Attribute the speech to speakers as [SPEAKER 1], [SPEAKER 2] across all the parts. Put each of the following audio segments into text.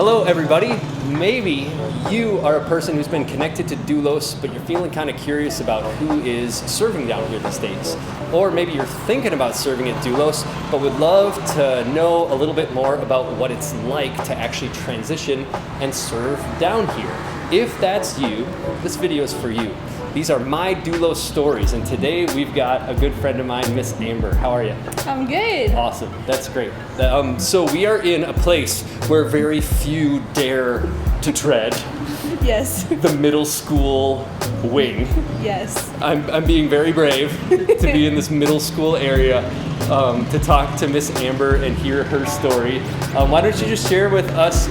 [SPEAKER 1] Hello everybody. Maybe you are a person who's been connected to Doulos, but you're feeling kind of curious about who is serving down here these days. Or maybe you're thinking about serving at Doulos, but would love to know a little bit more about what it's like to actually transition and serve down here. If that's you, this video is for you. These are my Doulos stories, and today we've got a good friend of mine, Miss Amber. How are you?
[SPEAKER 2] I'm good.
[SPEAKER 1] Awesome, that's great. So we are in a place where very few dare to tread.
[SPEAKER 2] Yes.
[SPEAKER 1] The middle school wing.
[SPEAKER 2] Yes.
[SPEAKER 1] I'm being very brave to be in this middle school area to talk to Miss Amber and hear her story. Why don't you just share with us,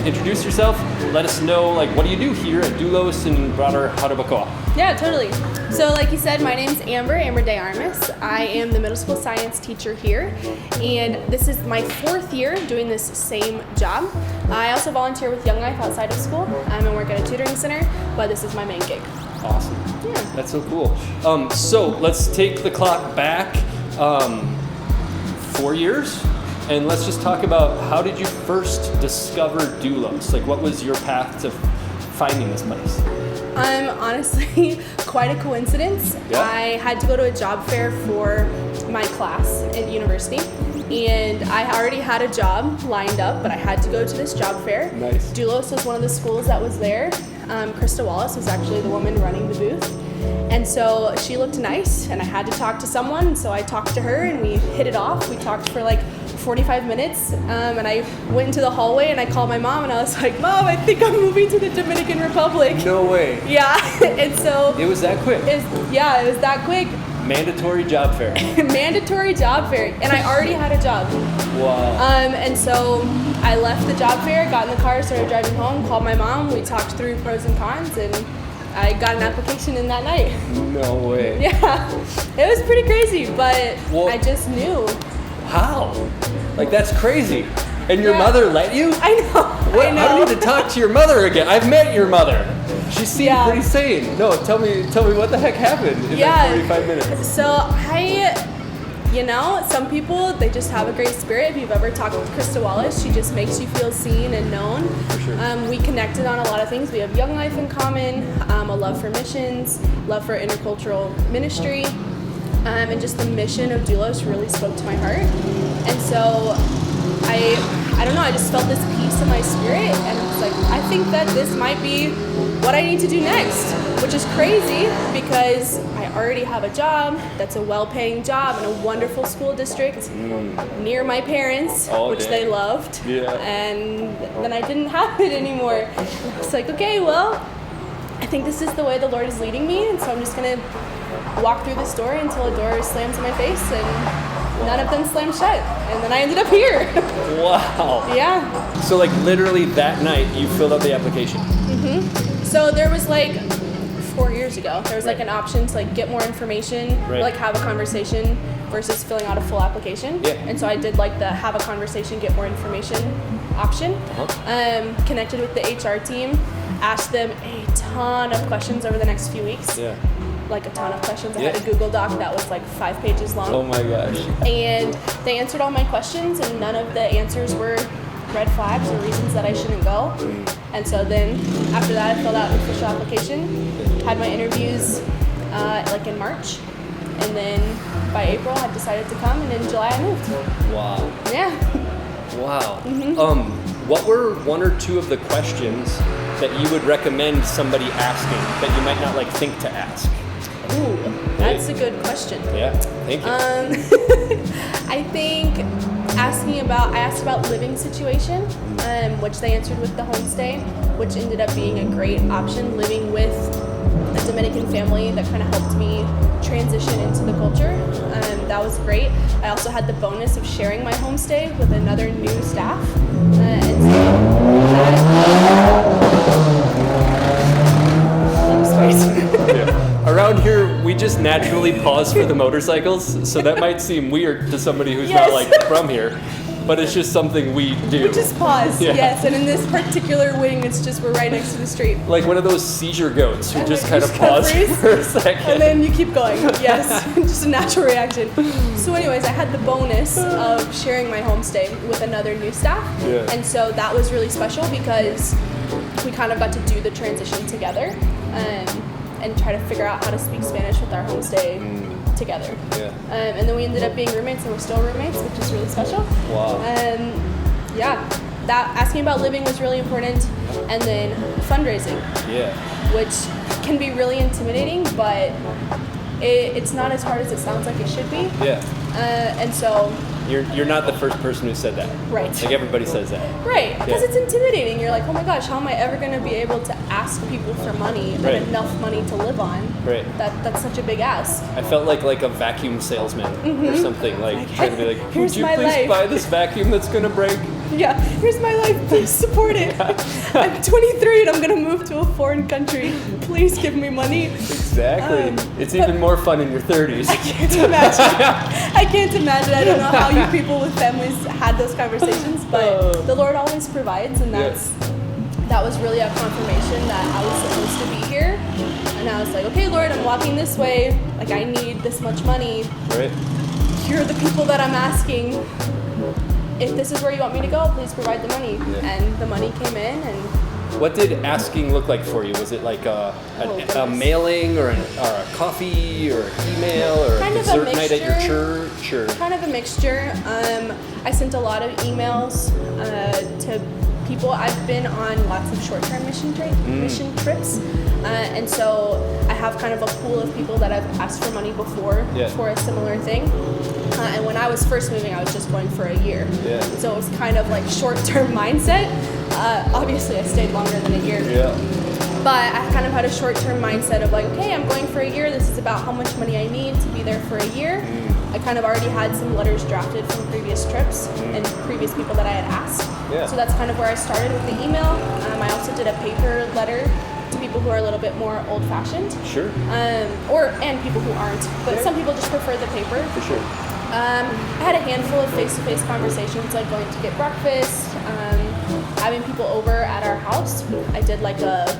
[SPEAKER 1] introduce yourself, let us know what do you do here at Doulos and broader Jarabacoa.
[SPEAKER 2] Yeah, totally. So like you said, my name's Amber de Armas. I am the middle school science teacher here, and this is my 4th year doing this same job. I also volunteer with Young Life outside of school. I'm and work at a tutoring center, but this is my main gig.
[SPEAKER 1] Awesome. Yeah. That's so cool. So let's take the clock back 4 years, and let's just talk about how did you first discover Doulos? What was your path to finding this place?
[SPEAKER 2] Honestly, quite a coincidence.
[SPEAKER 1] Yeah.
[SPEAKER 2] I had to go to a job fair for my class at university, and I already had a job lined up, but I had to go to this job fair.
[SPEAKER 1] Nice.
[SPEAKER 2] Doulos was one of the schools that was there. Krista Wallace was actually the woman running the booth. And so she looked nice, and I had to talk to someone, so I talked to her, and we hit it off. We talked for 45 minutes, and I went into the hallway, and I called my mom, and I was like, Mom, I think I'm moving to the Dominican Republic.
[SPEAKER 1] No way.
[SPEAKER 2] Yeah, and so...
[SPEAKER 1] It was that quick?
[SPEAKER 2] It was that quick.
[SPEAKER 1] Mandatory job fair.
[SPEAKER 2] Mandatory job fair, and I already had a job.
[SPEAKER 1] Wow.
[SPEAKER 2] And so I left the job fair, got in the car, started driving home, called my mom, we talked through pros and cons, and I got an application in that night.
[SPEAKER 1] No way.
[SPEAKER 2] Yeah, it was pretty crazy, but I just knew.
[SPEAKER 1] How? That's crazy. And your
[SPEAKER 2] Yeah.
[SPEAKER 1] mother let you?
[SPEAKER 2] I know. I know.
[SPEAKER 1] I need to talk to your mother again. I've met your mother. She seemed pretty sane. No, tell me what the heck happened in that 45 minutes.
[SPEAKER 2] So some people, they just have a great spirit. If you've ever talked with Krista Wallace, she just makes you feel seen and known.
[SPEAKER 1] For sure.
[SPEAKER 2] We connected on a lot of things. We have Young Life in common, a love for missions, love for intercultural ministry, and just the mission of Doulos really spoke to my heart. And so I don't know, I just felt this peace in my spirit, and I was like, I think that this might be what I need to do next, which is crazy because I already have a job that's a well-paying job in a wonderful school district near my parents, which they loved.
[SPEAKER 1] Yeah.
[SPEAKER 2] And then I didn't have it anymore. And I was like, okay, well, I think this is the way the Lord is leading me, and so I'm just gonna walk through this door until a door slams in my face, and none of them slammed shut, and then I ended up here.
[SPEAKER 1] Wow.
[SPEAKER 2] Yeah.
[SPEAKER 1] So literally that night you filled out the application.
[SPEAKER 2] So there was 4 years ago, there was an option to get more information,
[SPEAKER 1] Right.
[SPEAKER 2] have a conversation versus filling out a full application.
[SPEAKER 1] Yeah.
[SPEAKER 2] And so I did the have a conversation, get more information option. Connected with the HR team, asked them a ton of questions over the next few weeks.
[SPEAKER 1] Yeah.
[SPEAKER 2] A ton of questions. I had a Google Doc that was 5 pages long.
[SPEAKER 1] Oh my gosh.
[SPEAKER 2] And they answered all my questions, and none of the answers were red flags or reasons that I shouldn't go. And so then after that, I filled out an official application, had my interviews in March, and then by April I decided to come, and in July I moved.
[SPEAKER 1] Wow.
[SPEAKER 2] Yeah.
[SPEAKER 1] Wow. What were one or two of the questions that you would recommend somebody asking that you might not think to ask?
[SPEAKER 2] Ooh, that's a good question.
[SPEAKER 1] Yeah, thank you.
[SPEAKER 2] I think I asked about living situation, which they answered with the homestay, which ended up being a great option, living with a Dominican family that kind of helped me transition into the culture. That was great. I also had the bonus of sharing my homestay with another new staff.
[SPEAKER 1] Around here, we just naturally pause for the motorcycles, so that might seem weird to somebody who's not from here. but it's just something we do.
[SPEAKER 2] We just pause,
[SPEAKER 1] Yeah.
[SPEAKER 2] yes. And in this particular wing, it's just we're right next to the street.
[SPEAKER 1] Like one of those seizure goats who
[SPEAKER 2] And
[SPEAKER 1] just
[SPEAKER 2] then
[SPEAKER 1] kind
[SPEAKER 2] you
[SPEAKER 1] of
[SPEAKER 2] just kinda
[SPEAKER 1] pause
[SPEAKER 2] freeze,
[SPEAKER 1] for a second.
[SPEAKER 2] And then you keep going, yes. Just a natural reaction. So anyways, I had the bonus of sharing my homestay with another new staff.
[SPEAKER 1] Yeah.
[SPEAKER 2] And so that was really special because we kind of got to do the transition together and try to figure out how to speak Spanish with our homestay together.
[SPEAKER 1] Yeah.
[SPEAKER 2] And then we ended up being roommates, and we're still roommates, which is really special.
[SPEAKER 1] Wow.
[SPEAKER 2] Yeah, that asking about living was really important, and then fundraising,
[SPEAKER 1] Yeah.
[SPEAKER 2] which can be really intimidating, but it's not as hard as it sounds like it should be.
[SPEAKER 1] Yeah.
[SPEAKER 2] And so,
[SPEAKER 1] You're not the first person who said that.
[SPEAKER 2] right.
[SPEAKER 1] Like everybody says that.
[SPEAKER 2] Right, because
[SPEAKER 1] Yeah.
[SPEAKER 2] it's intimidating. You're like, oh my gosh, how am I ever going to be able to ask people for money
[SPEAKER 1] Right.
[SPEAKER 2] and enough money to live on?
[SPEAKER 1] Right.
[SPEAKER 2] That's such a big ask.
[SPEAKER 1] I felt like a vacuum salesman or something, like trying to be like,
[SPEAKER 2] Here's
[SPEAKER 1] would you
[SPEAKER 2] my
[SPEAKER 1] please
[SPEAKER 2] life."
[SPEAKER 1] buy this vacuum that's gonna break?
[SPEAKER 2] Yeah, here's my life. Please support it. I'm 23 and I'm going to move to a foreign country. Please give me money.
[SPEAKER 1] Exactly. It's
[SPEAKER 2] but-
[SPEAKER 1] even more fun in your 30s.
[SPEAKER 2] I can't imagine. I can't imagine. I don't know how you people with families had those conversations, but the Lord always provides, and that was really a confirmation that I was supposed to be here. And I was like, okay, Lord, I'm walking this way. Like, I need this much money.
[SPEAKER 1] Right?
[SPEAKER 2] Here are the people that I'm asking. If this is where you want me to go, please provide the money.
[SPEAKER 1] Yeah.
[SPEAKER 2] And the money came in, and
[SPEAKER 1] What did asking look like for you? Was it like a
[SPEAKER 2] goodness.
[SPEAKER 1] mailing or a coffee or an email or
[SPEAKER 2] Kind
[SPEAKER 1] a
[SPEAKER 2] of a
[SPEAKER 1] dessert night at your
[SPEAKER 2] mixture.
[SPEAKER 1] church? Or
[SPEAKER 2] kind of a mixture. I sent a lot of emails to people. I've been on lots of short-term mission trips, and so I have kind of a pool of people that I've asked for money before
[SPEAKER 1] Yeah.
[SPEAKER 2] for a similar thing. And when I was first moving, I was just going for a year.
[SPEAKER 1] Yeah.
[SPEAKER 2] So it was kind of like short-term mindset. Obviously, I stayed longer than a year.
[SPEAKER 1] Yeah.
[SPEAKER 2] But I kind of had a short-term mindset of like, okay, I'm going for a year. This is about how much money I need to be there for a year. I kind of already had some letters drafted from previous trips and previous people that I had asked.
[SPEAKER 1] Yeah.
[SPEAKER 2] So that's kind of where I started with the email. I also did a paper letter to people who are a little bit more old-fashioned.
[SPEAKER 1] Sure.
[SPEAKER 2] And people who aren't. But some people just prefer the paper.
[SPEAKER 1] For sure.
[SPEAKER 2] I had a handful of face-to-face conversations, like going to get breakfast, having people over at our house. I did like a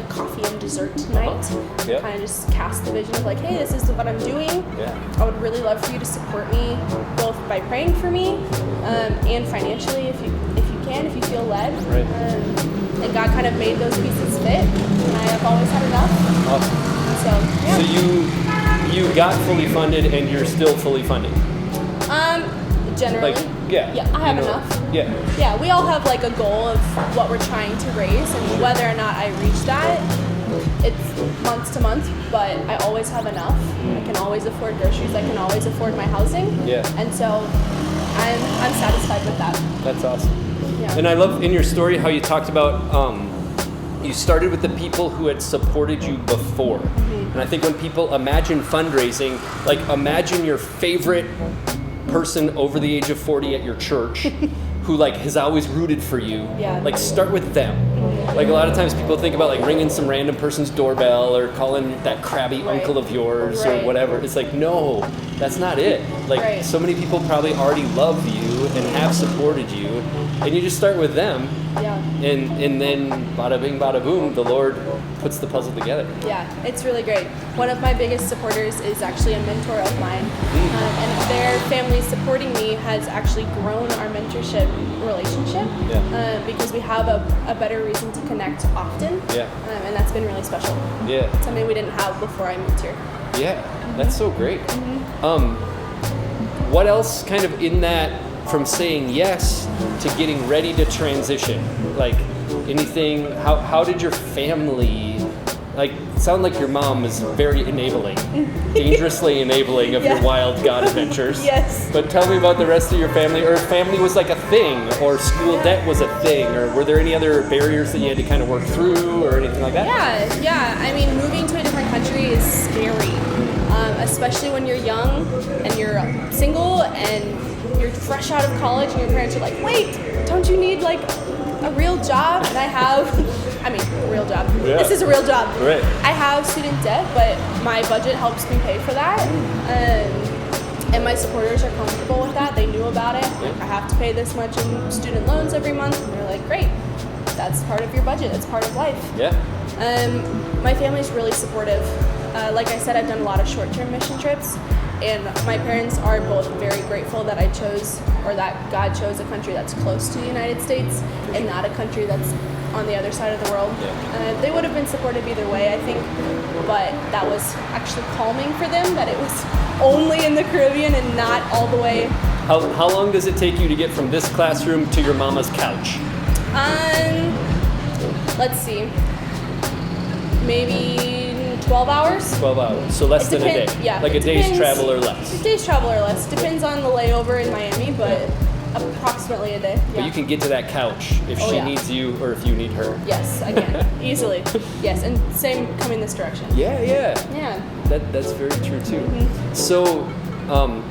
[SPEAKER 2] coffee and dessert night.
[SPEAKER 1] Yeah.
[SPEAKER 2] Kind of just cast the vision of like, hey, this is what I'm doing.
[SPEAKER 1] Yeah.
[SPEAKER 2] I would really love for you to support me, both by praying for me and financially, if you can, if you feel led.
[SPEAKER 1] Right.
[SPEAKER 2] And God kind of made those pieces fit, and I have always had enough.
[SPEAKER 1] Awesome.
[SPEAKER 2] So yeah.
[SPEAKER 1] So you got fully funded and you're still fully funded.
[SPEAKER 2] Generally.
[SPEAKER 1] Like, yeah.
[SPEAKER 2] Yeah, I have
[SPEAKER 1] you know,
[SPEAKER 2] enough.
[SPEAKER 1] Yeah.
[SPEAKER 2] Yeah, we all have like a goal of what we're trying to raise, and whether or not I reach that, it's month to month, but I always have enough. I can always afford groceries, I can always afford my housing.
[SPEAKER 1] Yeah.
[SPEAKER 2] And so I'm satisfied with that.
[SPEAKER 1] That's awesome.
[SPEAKER 2] Yeah.
[SPEAKER 1] And I love in your story how you talked about you started with the people who had supported you before. And I think when people imagine fundraising, like imagine your favorite person over the age of 40 at your church who like has always rooted for you.
[SPEAKER 2] Yeah.
[SPEAKER 1] Like start with them. Like a lot of times people think about like ringing some random person's doorbell or calling that crabby
[SPEAKER 2] Right.
[SPEAKER 1] uncle of yours
[SPEAKER 2] Right.
[SPEAKER 1] or whatever. It's like, no, that's not it. Like
[SPEAKER 2] Right.
[SPEAKER 1] so many people probably already love you and have supported you, and you just start with them,
[SPEAKER 2] Yeah.
[SPEAKER 1] and then bada bing bada boom, the Lord puts the puzzle together.
[SPEAKER 2] Yeah, it's really great. One of my biggest supporters is actually a mentor of mine, and their family supporting me has actually grown our mentorship relationship
[SPEAKER 1] Yeah.
[SPEAKER 2] because we have a better reason to connect often,
[SPEAKER 1] Yeah.
[SPEAKER 2] And that's been really special.
[SPEAKER 1] Yeah.
[SPEAKER 2] Something we didn't have before I moved here.
[SPEAKER 1] Yeah, that's so great. What else kind of in that, from saying yes to getting ready to transition? Like anything, how did your family, like, sound like your mom is very enabling, dangerously enabling of your
[SPEAKER 2] Yeah.
[SPEAKER 1] wild God adventures.
[SPEAKER 2] Yes.
[SPEAKER 1] But tell me about the rest of your family, or if family was like a thing, or school debt was a thing, or were there any other barriers that you had to kind of work through, or anything like that?
[SPEAKER 2] Yeah. I mean, moving to a different country is scary, especially when you're young and you're single and you're fresh out of college and your parents are like, wait, don't you need like a real job? And a real job.
[SPEAKER 1] Yeah.
[SPEAKER 2] This is a real job.
[SPEAKER 1] Right.
[SPEAKER 2] I have student debt, but my budget helps me pay for that. And my supporters are comfortable with that. They knew about it. Like, I have to pay this much in student loans every month. And they're like, great, that's part of your budget. That's part of life.
[SPEAKER 1] Yeah.
[SPEAKER 2] My family's really supportive. Like I said, I've done a lot of short-term mission trips. And my parents are both very grateful that I chose, or that God chose a country that's close to the United States and not a country that's on the other side of the world.
[SPEAKER 1] Yeah.
[SPEAKER 2] They would have been supportive either way, I think, but that was actually calming for them that it was only in the Caribbean and not all the way.
[SPEAKER 1] How long does it take you to get from this classroom to your mama's couch?
[SPEAKER 2] Let's see, maybe 12 hours?
[SPEAKER 1] 12 hours, so less than a day.
[SPEAKER 2] Yeah.
[SPEAKER 1] Like a day's travel or less.
[SPEAKER 2] A day's travel or less. Depends on the layover in Miami, but approximately a day.
[SPEAKER 1] But you can get to that couch if she needs you or if you need her.
[SPEAKER 2] Yes, I can. Easily. Yes, and same coming this direction.
[SPEAKER 1] Yeah.
[SPEAKER 2] Yeah.
[SPEAKER 1] That's very true too. So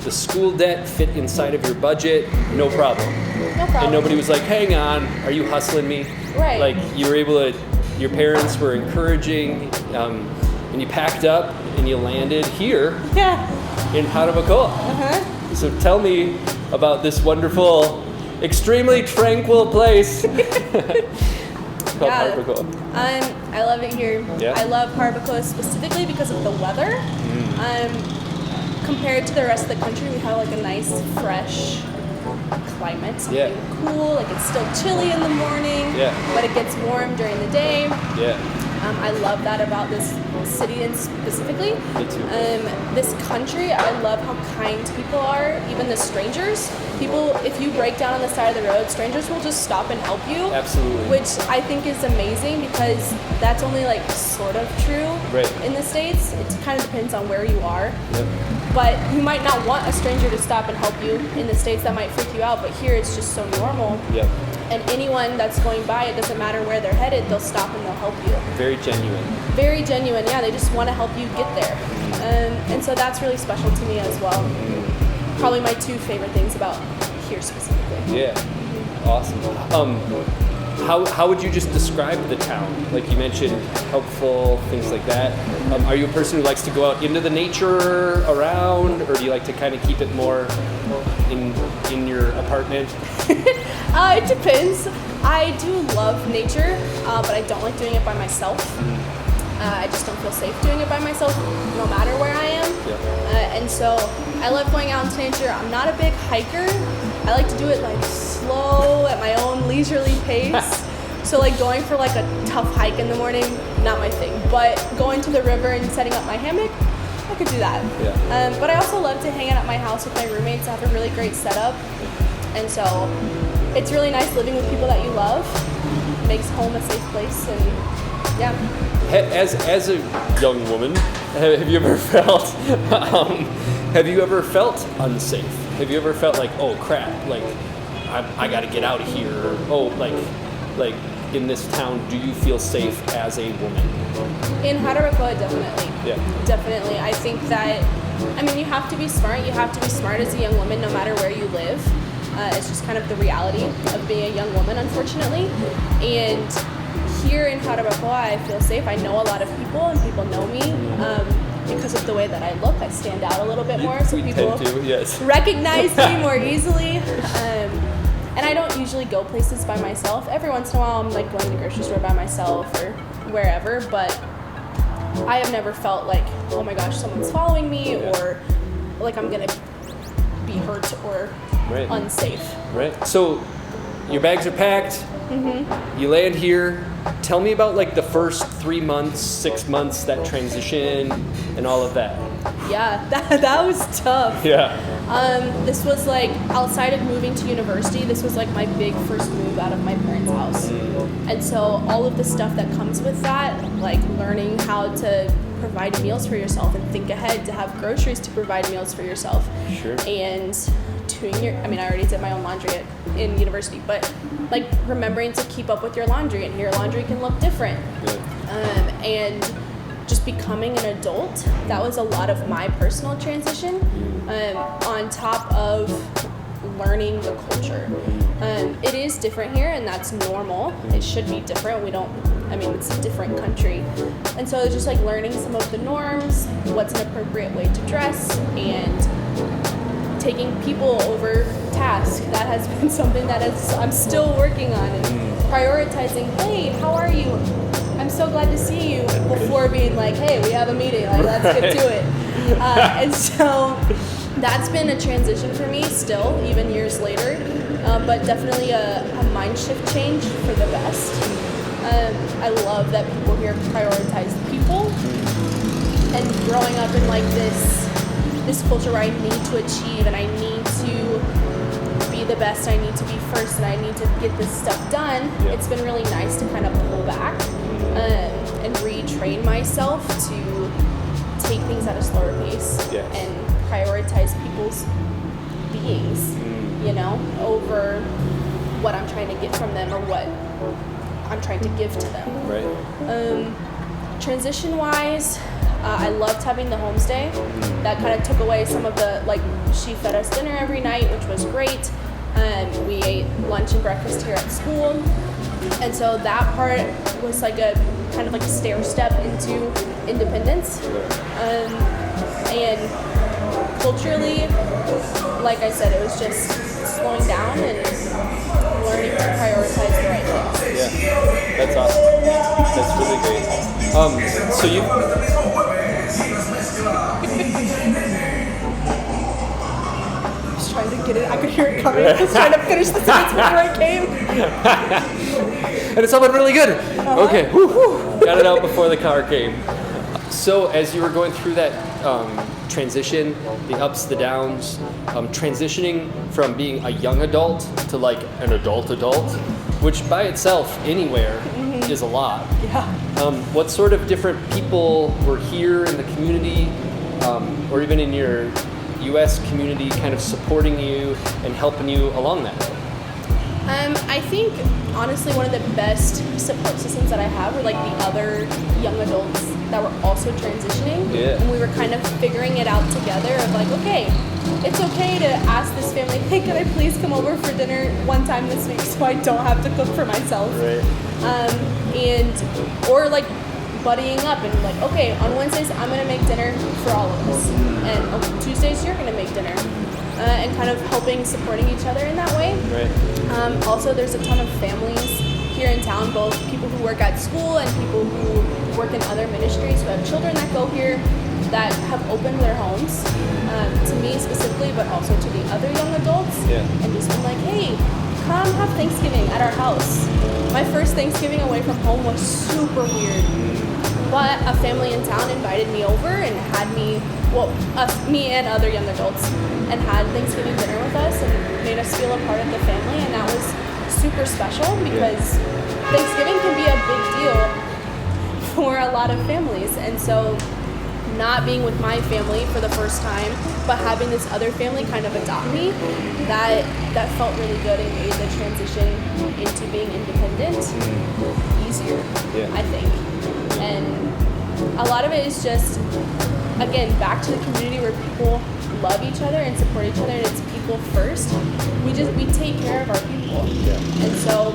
[SPEAKER 1] the school debt fit inside of your budget, no problem.
[SPEAKER 2] No problem.
[SPEAKER 1] And nobody was like, hang on, are you hustling me?
[SPEAKER 2] Right.
[SPEAKER 1] Like you were able to, your parents were encouraging, and you packed up and you landed here in Jarabacoa. So tell me about this wonderful, extremely tranquil place called Jarabacoa.
[SPEAKER 2] I love it here.
[SPEAKER 1] Yeah.
[SPEAKER 2] I love Jarabacoa specifically because of the weather. Compared to the rest of the country, we have like a nice, fresh climate. Something cool. Like it's still chilly in the morning, but it gets warm during the day. I love that about this city and specifically.
[SPEAKER 1] Me too.
[SPEAKER 2] This country, I love how kind people are, even the strangers. People, if you break down on the side of the road, strangers will just stop and help you.
[SPEAKER 1] Absolutely.
[SPEAKER 2] Which I think is amazing because that's only like sort of true in the States. It kind of depends on where you are. But you might not want a stranger to stop and help you. In the States, that might freak you out, but here it's just so normal. And anyone that's going by, it doesn't matter where they're headed, they'll stop and they'll help you.
[SPEAKER 1] Very genuine.
[SPEAKER 2] Very genuine, yeah. They just want to help you get there. And so that's really special to me as well. Probably my two favorite things about here specifically.
[SPEAKER 1] Yeah. Awesome. How would you just describe the town? Like you mentioned, helpful, things like that. Are you a person who likes to go out into the nature around, or do you like to kind of keep it more in your apartment?
[SPEAKER 2] It depends. I do love nature, but I don't like doing it by myself. I just don't feel safe doing it by myself, no matter where I am. And so I love going out into nature. I'm not a big hiker. I like to do it like slow at my own leisurely pace. So like going for like a tough hike in the morning, not my thing. But going to the river and setting up my hammock, I could do that. But I also love to hang out at my house with my roommates. I have a really great setup. And so it's really nice living with people that you love. It makes home a safe place, and
[SPEAKER 1] As a young woman, have you ever felt unsafe? Have you ever felt like, oh crap, like I got to get out of here? Or, oh, like in this town, do you feel safe as a woman?
[SPEAKER 2] In Jarabacoa, definitely. Definitely. I think that, you have to be smart. You have to be smart as a young woman, no matter where you live. It's just kind of the reality of being a young woman, unfortunately. And here in Jarabacoa, I feel safe. I know a lot of people, and people know me because of the way that I look. I stand out a little bit more, so people recognize me more easily. And I don't usually go places by myself. Every once in a while, I'm like going to the grocery store by myself or wherever, but I have never felt like, oh my gosh, someone's following me, or like I'm gonna be hurt or unsafe.
[SPEAKER 1] So your bags are packed. You land here. Tell me about like the first 3 months, 6 months, that transition and all of that.
[SPEAKER 2] Yeah, that was tough. This was like outside of moving to university, this was like my big first move out of my parents' house. And so all of the stuff that comes with that, like learning how to provide meals for yourself and think ahead to have groceries to provide meals for yourself. And doing I already did my own laundry in university, but like remembering to keep up with your laundry, and your laundry can look different. And just becoming an adult, that was a lot of my personal transition, on top of learning the culture. It is different here, and that's normal. It should be different. It's a different country. And so it's just like learning some of the norms, what's an appropriate way to dress, and taking people over task. That has been something that I'm still working on, and prioritizing, hey, how are you? I'm so glad to see you, before being like, hey, we have a meeting, like, let's get to it. And so that's been a transition for me still, even years later, but definitely a mind shift change for the best. I love that people here prioritize people, and growing up in like this culture where I need to achieve and I need to be the best, I need to be first, and I need to get this stuff done. It's been really nice to kind of pull back and retrain myself to take things at a slower pace and prioritize people's beings, you know, over what I'm trying to get from them or what I'm trying to give to them.
[SPEAKER 1] Right.
[SPEAKER 2] Transition-wise, I loved having the homestay. That kind of took away some of the, like, she fed us dinner every night, which was great. We ate lunch and breakfast here at school. And so that part was like a kind of like a stair step into independence. And culturally, like I said, it was just slowing down and learning to prioritize the right things.
[SPEAKER 1] Yeah, that's awesome. That's really great. So you...
[SPEAKER 2] Trying to get it. I could hear it coming. I was trying to finish the sentence before I came.
[SPEAKER 1] And it sounded really good. Okay. Got it out before the car came. So as you were going through that transition, the ups, the downs, transitioning from being a young adult to like an adult, which by itself anywhere is a lot.
[SPEAKER 2] Yeah.
[SPEAKER 1] What sort of different people were here in the community, or even in your U.S. community, kind of supporting you and helping you along that way?
[SPEAKER 2] I think honestly one of the best support systems that I have were like the other young adults that were also transitioning, and we were kind of figuring it out together of like, okay, it's okay to ask this family, hey, can I please come over for dinner one time this week so I don't have to cook for myself, or like buddying up and like, okay, on Wednesdays I'm gonna make dinner for all of us, and on Tuesdays you're gonna make dinner, and kind of helping, supporting each other in that way. Also, there's a ton of families here in town, both people who work at school and people who work in other ministries who have children that go here that have opened their homes to me specifically, but also to the other young adults, and just been like, hey, come have Thanksgiving at our house. My first Thanksgiving away from home was super weird. But a family in town invited me over and had me, me and other young adults, and had Thanksgiving dinner with us and made us feel a part of the family, and that was super special because Thanksgiving can be a big deal for a lot of families. And so not being with my family for the first time, but having this other family kind of adopt me, that felt really good and made the transition into being independent easier, I think. And a lot of it is just, again, back to the community where people love each other and support each other, and it's people first. We take care of our people. And so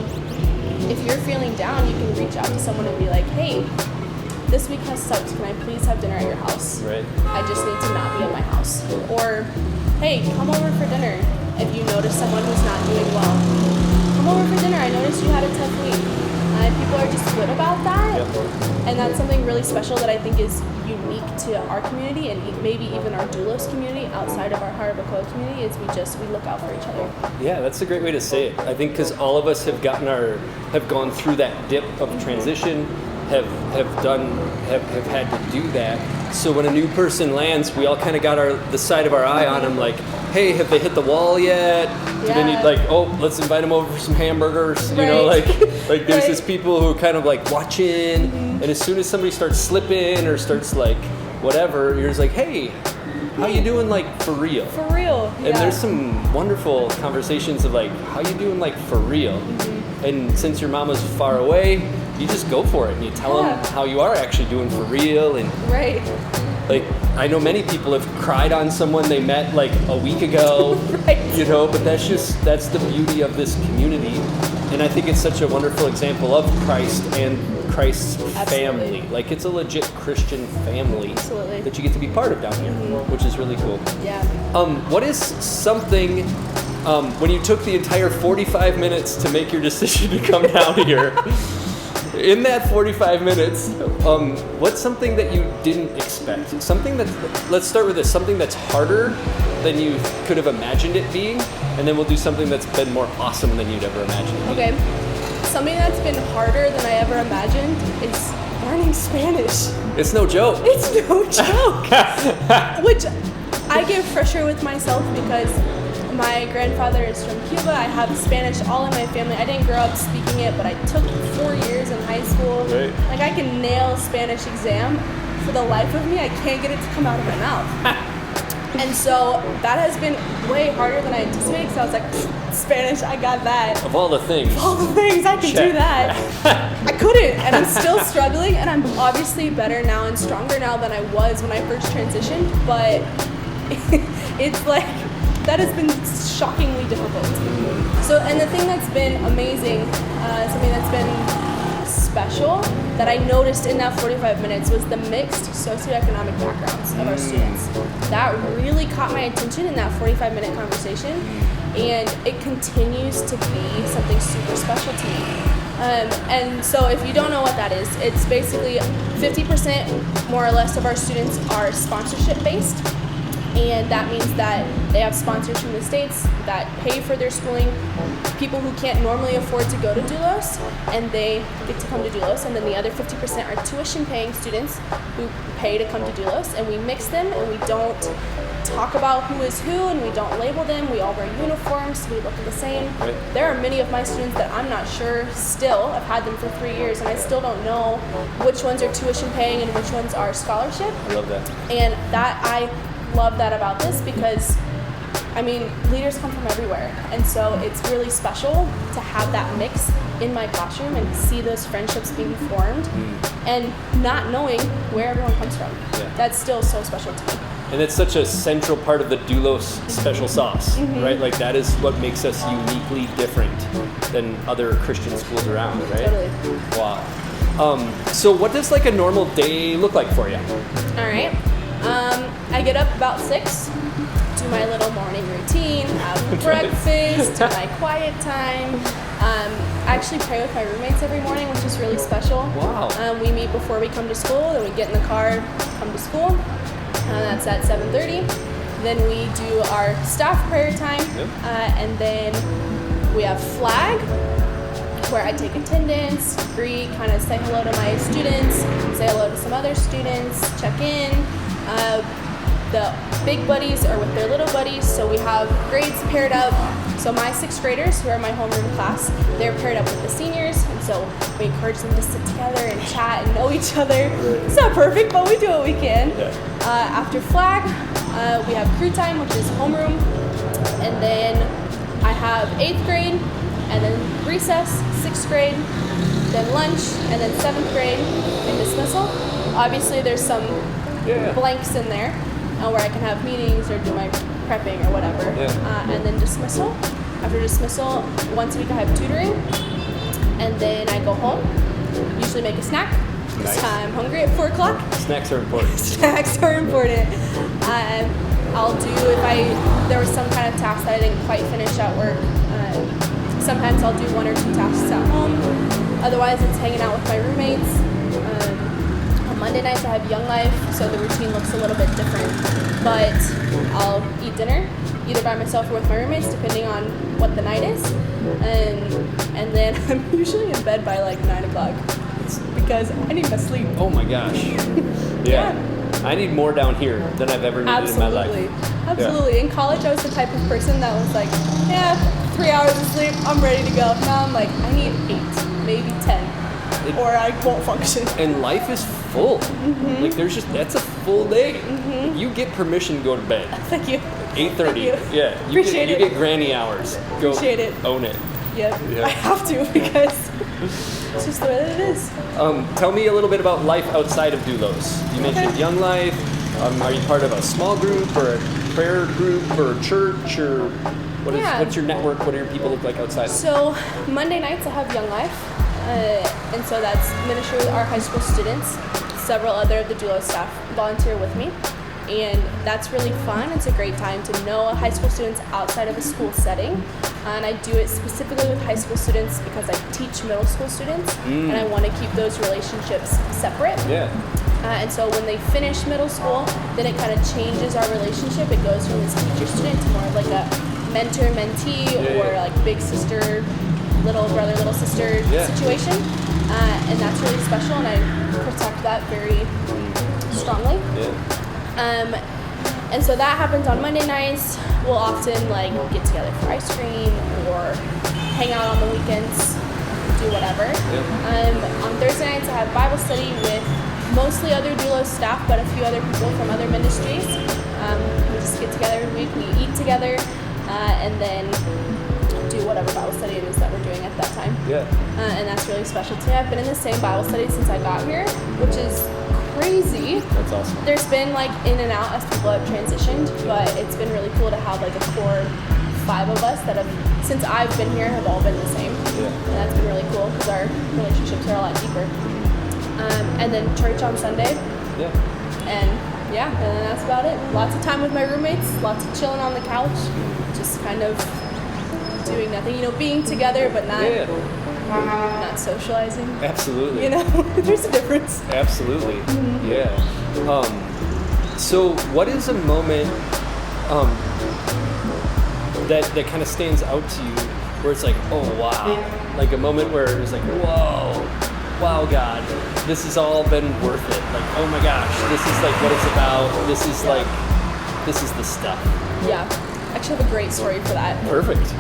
[SPEAKER 2] if you're feeling down, you can reach out to someone and be like, hey, this week has sucked, can I please have dinner at your house? I just need to not be at my house. Or, hey, come over for dinner. If you notice someone who's not doing well, come over for dinner. I noticed you had a tough week. People are just good about that, and that's something really special that I think is unique to our community, and maybe even our Doulos community outside of our Jarabacoa community, is we look out for each other.
[SPEAKER 1] Yeah, that's a great way to say it. I think because all of us have gone through that dip of transition, have had to do that. So when a new person lands, we all kind of got the side of our eye on them, like, hey, have they hit the wall yet? Do they need, like, oh, let's invite them over for some hamburgers? You know, like there's this people who are kind of like watching, and as soon as somebody starts slipping or starts like whatever, you're just like, hey, how you doing, like, for real?
[SPEAKER 2] For real.
[SPEAKER 1] And there's some wonderful conversations of like, how you doing, like, for real? And since your mama's far away, you just go for it and you tell them how you are actually doing for real. And like, I know many people have cried on someone they met like a week ago, you know, but that's the beauty of this community. And And I think it's such a wonderful example of Christ and Christ's family. Like, it's a legit Christian family that you get to be part of down here, which is really cool.
[SPEAKER 2] Yeah.
[SPEAKER 1] What is something, when you took the entire 45 minutes to make your decision to come down here, in that 45 minutes, what's something that you didn't expect? Something that, let's start with this, something that's harder than you could have imagined it being, and then we'll do something that's been more awesome than you'd ever imagined it being.
[SPEAKER 2] Okay. Something that's been harder than I ever imagined is learning Spanish.
[SPEAKER 1] It's no joke.
[SPEAKER 2] It's no joke. Which I get frustrated with myself because my grandfather is from Cuba. I have Spanish all in my family. I didn't grow up speaking it, but I took 4 years in high school.
[SPEAKER 1] Right.
[SPEAKER 2] Like, I can nail Spanish exam. For the life of me, I can't get it to come out of my mouth. And so that has been way harder than I anticipated, because I was like, Spanish, I got that.
[SPEAKER 1] Of all the things.
[SPEAKER 2] I can do that. I couldn't, and I'm still struggling, and I'm obviously better now and stronger now than I was when I first transitioned, but it's like, that has been shockingly difficult. So, and the thing that's been amazing, something that's been special that I noticed in that 45 minutes was the mixed socioeconomic backgrounds of our students. That really caught my attention in that 45-minute conversation, and it continues to be something super special to me. And so if you don't know what that is, it's basically 50% more or less of our students are sponsorship based. And that means that they have sponsors from the States that pay for their schooling, people who can't normally afford to go to Doulos, and they get to come to Doulos. And then the other 50% are tuition-paying students who pay to come to Doulos. And we mix them, and we don't talk about who is who, and we don't label them. We all wear uniforms, so we look the same.
[SPEAKER 1] Right.
[SPEAKER 2] There are many of my students that I'm not sure still. I've had them for 3 years, and I still don't know which ones are tuition-paying and which ones are scholarship.
[SPEAKER 1] I love that.
[SPEAKER 2] And that I love that about this, because I mean, leaders come from everywhere, and so it's really special to have that mix in my classroom and see those friendships being formed and not knowing where everyone comes from.
[SPEAKER 1] Yeah.
[SPEAKER 2] That's still so special to me.
[SPEAKER 1] And it's such a central part of the Doulos special sauce, right? Like, that is what makes us uniquely different than other Christian schools around, right?
[SPEAKER 2] Totally.
[SPEAKER 1] Wow. So what does like a normal day look like for you?
[SPEAKER 2] All right. I get up about 6, do my little morning routine, have breakfast, do my quiet time. I actually pray with my roommates every morning, which is really special.
[SPEAKER 1] Wow.
[SPEAKER 2] We meet before we come to school, then we get in the car, come to school. That's at 7:30. Then we do our staff prayer time, and then we have flag, where I take attendance, greet, kind of say hello to my students, say hello to some other students, check in. The big buddies are with their little buddies, so we have grades paired up. So my 6th graders, who are my homeroom class, they're paired up with the seniors, and so we encourage them to sit together and chat and know each other. It's not perfect, but we do what we can. After flag, we have crew time, which is homeroom, and then I have 8th grade, and then recess, 6th grade, then lunch, and then 7th grade, and dismissal. Obviously, there's some blanks in there where I can have meetings or do my prepping or whatever. And then dismissal. After dismissal, once a week I have tutoring, and then I go home, usually make a snack.
[SPEAKER 1] Nice.
[SPEAKER 2] I'm hungry at 4 o'clock.
[SPEAKER 1] Snacks are important.
[SPEAKER 2] Snacks are important. I'll do, if there was some kind of task that I didn't quite finish at work, sometimes I'll do 1 or 2 tasks at home. Otherwise, it's hanging out with my roommates. On Monday nights, I have Young Life, so the routine looks a little bit different. But I'll eat dinner, either by myself or with my roommates, depending on what the night is. And then I'm usually in bed by like 9 o'clock. Because I need my sleep.
[SPEAKER 1] Oh my gosh. Yeah. I need more down here than I've ever needed in my life.
[SPEAKER 2] Absolutely. Yeah. In college, I was the type of person that was like, 3 hours of sleep, I'm ready to go. Now I'm like, I need 8, maybe 10, or I won't function.
[SPEAKER 1] And life is full. Like, that's a full day. You get permission to go to bed.
[SPEAKER 2] Thank you.
[SPEAKER 1] 8:30. Yeah. You get granny hours. Go
[SPEAKER 2] Appreciate it.
[SPEAKER 1] Own it.
[SPEAKER 2] Yep. Yeah. I have to, because it's just the way that it is.
[SPEAKER 1] Tell me a little bit about life outside of Doulos. You mentioned Young Life. Are you part of a small group or a prayer group or a church or What's your network? What do your people look like outside?
[SPEAKER 2] So Monday nights I have Young Life, and so that's ministry with our high school students. Several other of the Doulos staff volunteer with me, and that's really fun. It's a great time to know high school students outside of a school setting, and I do it specifically with high school students because I teach middle school students, and I want to keep those relationships separate.
[SPEAKER 1] Yeah.
[SPEAKER 2] And so when they finish middle school, then it kind of changes our relationship. It goes from this teacher-student to more of like a mentor-mentee or like big sister, little brother, little sister situation. And that's really special, and I protect that very strongly. And so that happens on Monday nights. We'll often like get together for ice cream or hang out on the weekends, do whatever. On Thursday nights I have Bible study with mostly other Doulos staff, but a few other people from other ministries. We just get together every week, we eat together, and then do whatever Bible study it is that we're doing at that time. And that's really special too. I've been in the same Bible study since I got here, which is crazy.
[SPEAKER 1] That's awesome.
[SPEAKER 2] There's been like in and out as people have transitioned, but it's been really cool to have like a core 5 of us that have, since I've been here, have all been the same. And that's been really cool because our relationships are a lot deeper. And then church on Sunday. And then that's about it. Lots of time with my roommates, lots of chilling on the couch, just kind of doing nothing, being together but not socializing.
[SPEAKER 1] Absolutely.
[SPEAKER 2] There's a difference.
[SPEAKER 1] Absolutely. So what is a moment that kind of stands out to you where it's like, oh wow, like a moment where it was like, wow God, this has all been worth it. Like, oh my gosh, this is like what it's about. This is like, this is the stuff.
[SPEAKER 2] Yeah, I actually have a great story for that.
[SPEAKER 1] Perfect.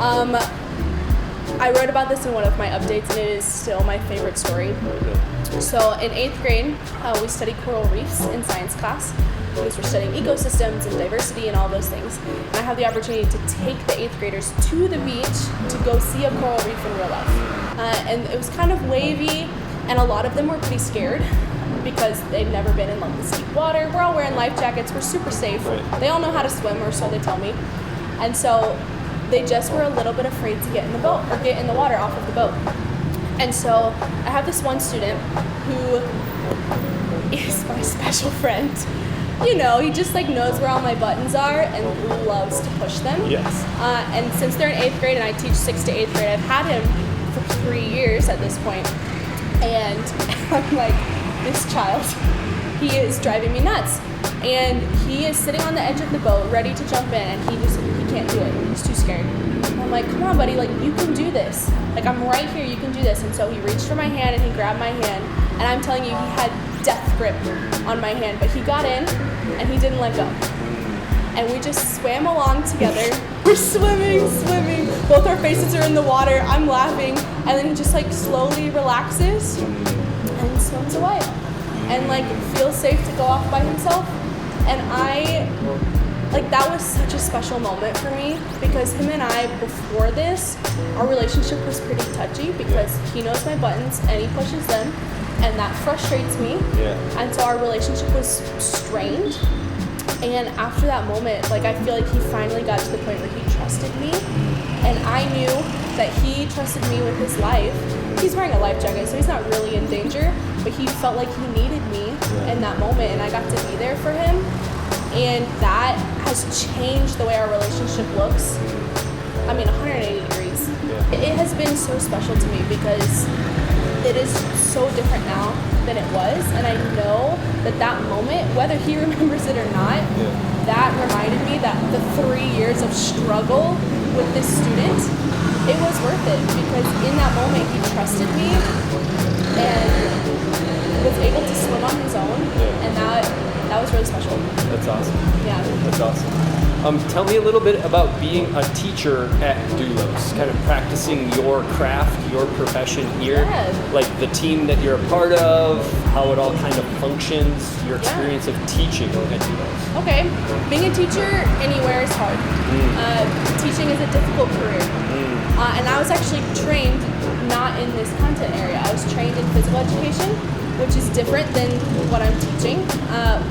[SPEAKER 2] I wrote about this in one of my updates, and it is still my favorite story. So in 8th grade, we studied coral reefs in science class because we're studying ecosystems and diversity and all those things. And I have the opportunity to take the 8th graders to the beach to go see a coral reef in real life. And it was kind of wavy, and a lot of them were pretty scared because they'd never been in like this deep water. We're all wearing life jackets. We're super safe. They all know how to swim, or so they tell me. And so they just were a little bit afraid to get in the boat or get in the water off of the boat. And so I have this one student who is my special friend. He just like knows where all my buttons are and loves to push them. And since they're in 8th grade and I teach 6th to 8th grade, I've had him for 3 years at this point. And I'm like, this child, he is driving me nuts. And he is sitting on the edge of the boat ready to jump in, and he can't do it. He's too scared. And I'm like, come on, buddy, like you can do this. Like I'm right here, you can do this. And so he reached for my hand and he grabbed my hand, and I'm telling you, he had death grip on my hand, but he got in and he didn't let go. And we just swam along together. We're swimming. Both our faces are in the water. I'm laughing, and then he just like slowly relaxes and swims away, and like feels safe to go off by himself. And that was such a special moment for me, because him and I, before this, our relationship was pretty touchy because he knows my buttons and he pushes them, and that frustrates me. And so our relationship was strained. And after that moment, like I feel like he finally got to the point where he trusted me, and I knew that he trusted me with his life. He's wearing a life jacket, so he's not really in danger, but he felt like he needed me in that moment, and I got to be there for him. And that has changed the way our relationship looks. 180 degrees. It has been so special to me because it is so different now than it was, and I know that moment, whether he remembers it or not, that reminded me that the 3 years of struggle with this student, it was worth it, because in that moment he trusted me and was able to swim on his own, and that was really special.
[SPEAKER 1] That's awesome.
[SPEAKER 2] Yeah.
[SPEAKER 1] That's awesome. Tell me a little bit about being a teacher at Doulos, kind of practicing your craft, your profession here, like the team that you're a part of, how it all kind of functions, your experience of teaching at Doulos.
[SPEAKER 2] Okay, being a teacher anywhere is hard. Teaching is a difficult career. And I was actually trained not in this content area. I was trained in physical education, which is different than what I'm teaching,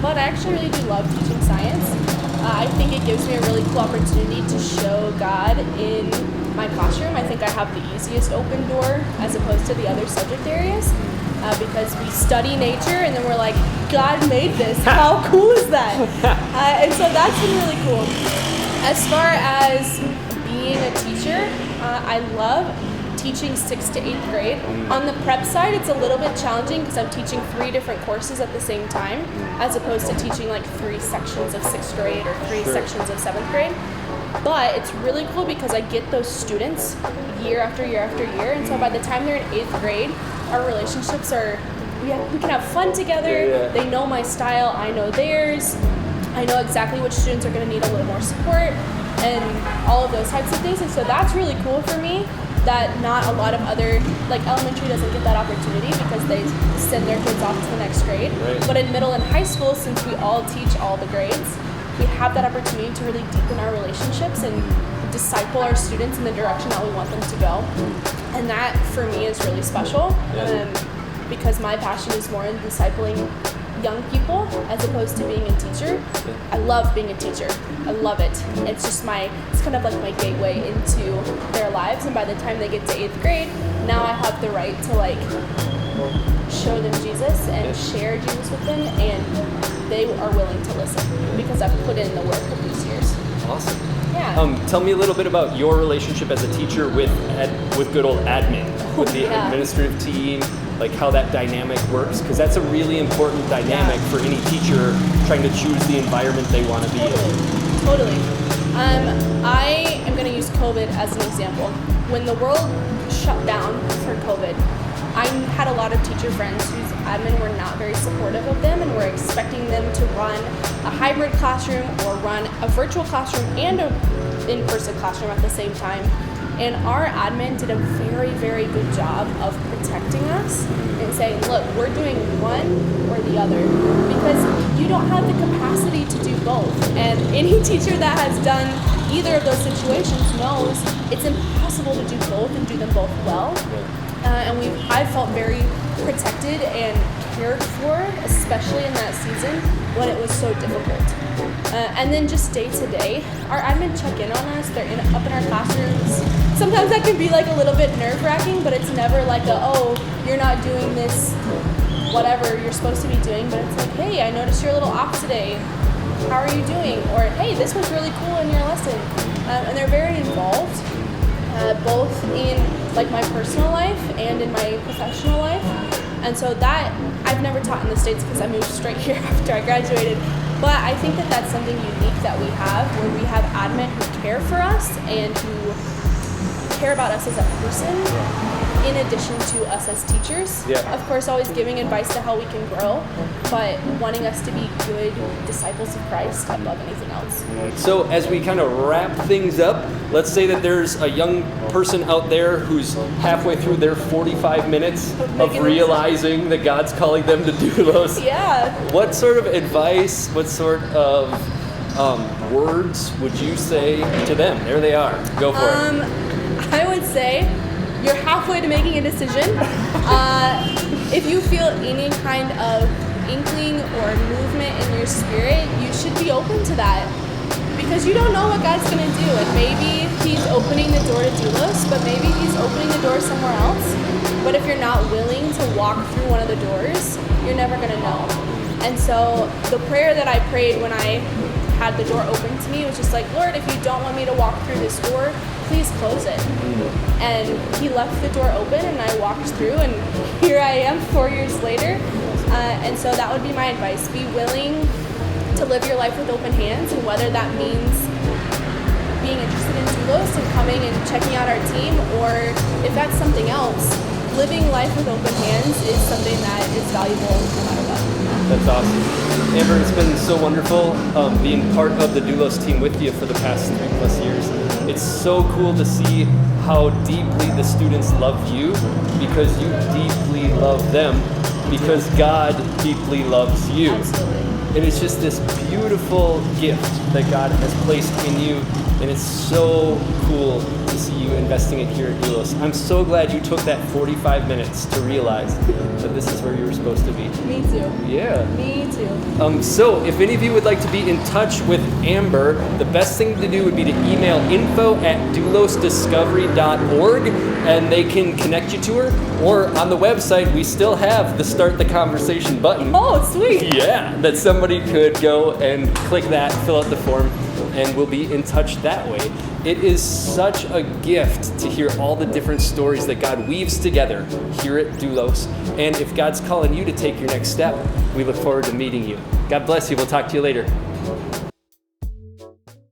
[SPEAKER 2] but I actually really do love teaching science. I think it gives me a really cool opportunity to show God in my classroom. I think I have the easiest open door as opposed to the other subject areas, because we study nature and then we're like, God made this, how cool is that? And so that's been really cool. As far as being a teacher, I love teaching 6th to 8th grade. On the prep side, it's a little bit challenging because I'm teaching 3 different courses at the same time, as opposed to teaching like 3 sections of 6th grade or 3 sections of 7th grade. But it's really cool because I get those students year after year after year, and so by the time they're in 8th grade, our relationships are, we can have fun together. They know my style, I know theirs. I know exactly which students are going to need a little more support and all of those types of things. And so that's really cool for me, that not a lot of other, like elementary doesn't get that opportunity because they send their kids off to the next grade. Right. But in middle and high school, since we all teach all the grades, we have that opportunity to really deepen our relationships and disciple our students in the direction that we want them to go. And that for me is really special, because my passion is more in discipling young people as opposed to being a teacher. I love being a teacher. I love it. It's just it's kind of like my gateway into their lives, and by the time they get to 8th grade, now I have the right to like show them Jesus and share Jesus with them, and they are willing to listen because I've put in the work of these years.
[SPEAKER 1] Awesome.
[SPEAKER 2] Yeah.
[SPEAKER 1] Tell me a little bit about your relationship as a teacher with good old admin, with the administrative team, like how that dynamic works, because that's a really important dynamic for any teacher trying to choose the environment they want to be in.
[SPEAKER 2] Totally. I am going to use COVID as an example. When the world shut down for COVID, I had a lot of teacher friends whose admin were not very supportive of them and were expecting them to run a hybrid classroom or run a virtual classroom and a in-person classroom at the same time. And our admin did a very, very good job of protecting us and saying, look, we're doing one or the other, because you don't have the capacity to do both. And any teacher that has done either of those situations knows it's impossible to do both and do them both well. And I felt very protected and cared for, especially in that season when it was so difficult. And then just day to day, our admin check in on us. They're up in our classrooms. Sometimes that can be like a little bit nerve-wracking, but it's never like oh, you're not doing this, whatever you're supposed to be doing. But it's like, hey, I noticed you're a little off today. How are you doing? Or hey, this was really cool in your lesson. And they're very involved, both in like my personal life and in my professional life. And so that I've never taught in the States because I moved straight here after I graduated. But I think that that's something unique that we have, where we have admin who care for us and who care about us as a person, in addition to us as teachers. Of course, always giving advice to how we can grow, but wanting us to be good disciples of Christ above anything else.
[SPEAKER 1] So as we kind of wrap things up, let's say that there's a young person out there who's halfway through their 45 minutes of realizing that God's calling them to Doulos. What sort of advice, what sort of words would you say to them? There they are. Go for it.
[SPEAKER 2] I would say you're halfway to making a decision. If you feel any kind of inkling or movement in your spirit, you should be open to that, because you don't know what God's going to do. And maybe He's opening the door to Doulos, but maybe He's opening the door somewhere else. But if you're not willing to walk through one of the doors, you're never going to know. And so the prayer that I prayed when I had the door open to me was just like, Lord, if you don't want me to walk through this door, please close it. And He left the door open and I walked through, and here I am 4 years later. And so that would be my advice. Be willing to live your life with open hands, and whether that means being interested in Doulos and coming and checking out our team, or if that's something else, living life with open hands is something that is valuable no matter what.
[SPEAKER 1] That's awesome. Amber, it's been so wonderful being part of the Doulos team with you for the past 3+ years. It's so cool to see how deeply the students love you, because you deeply love them, because God deeply loves you.
[SPEAKER 2] Absolutely.
[SPEAKER 1] And it's just this beautiful gift that God has placed in you. And it's so cool to see you investing it here at Doulos. I'm so glad you took that 45 minutes to realize that this is where you were supposed to be.
[SPEAKER 2] Me too.
[SPEAKER 1] Yeah.
[SPEAKER 2] Me too.
[SPEAKER 1] So if any of you would like to be in touch with Amber, the best thing to do would be to email info@doulosdiscovery.org, and they can connect you to her. Or on the website, we still have the Start the Conversation button.
[SPEAKER 2] Oh, sweet.
[SPEAKER 1] Yeah, that somebody could go and click that, fill out the form, and we'll be in touch that way. It is such a gift to hear all the different stories that God weaves together here at Doulos. And if God's calling you to take your next step, we look forward to meeting you. God bless you. We'll talk to you later.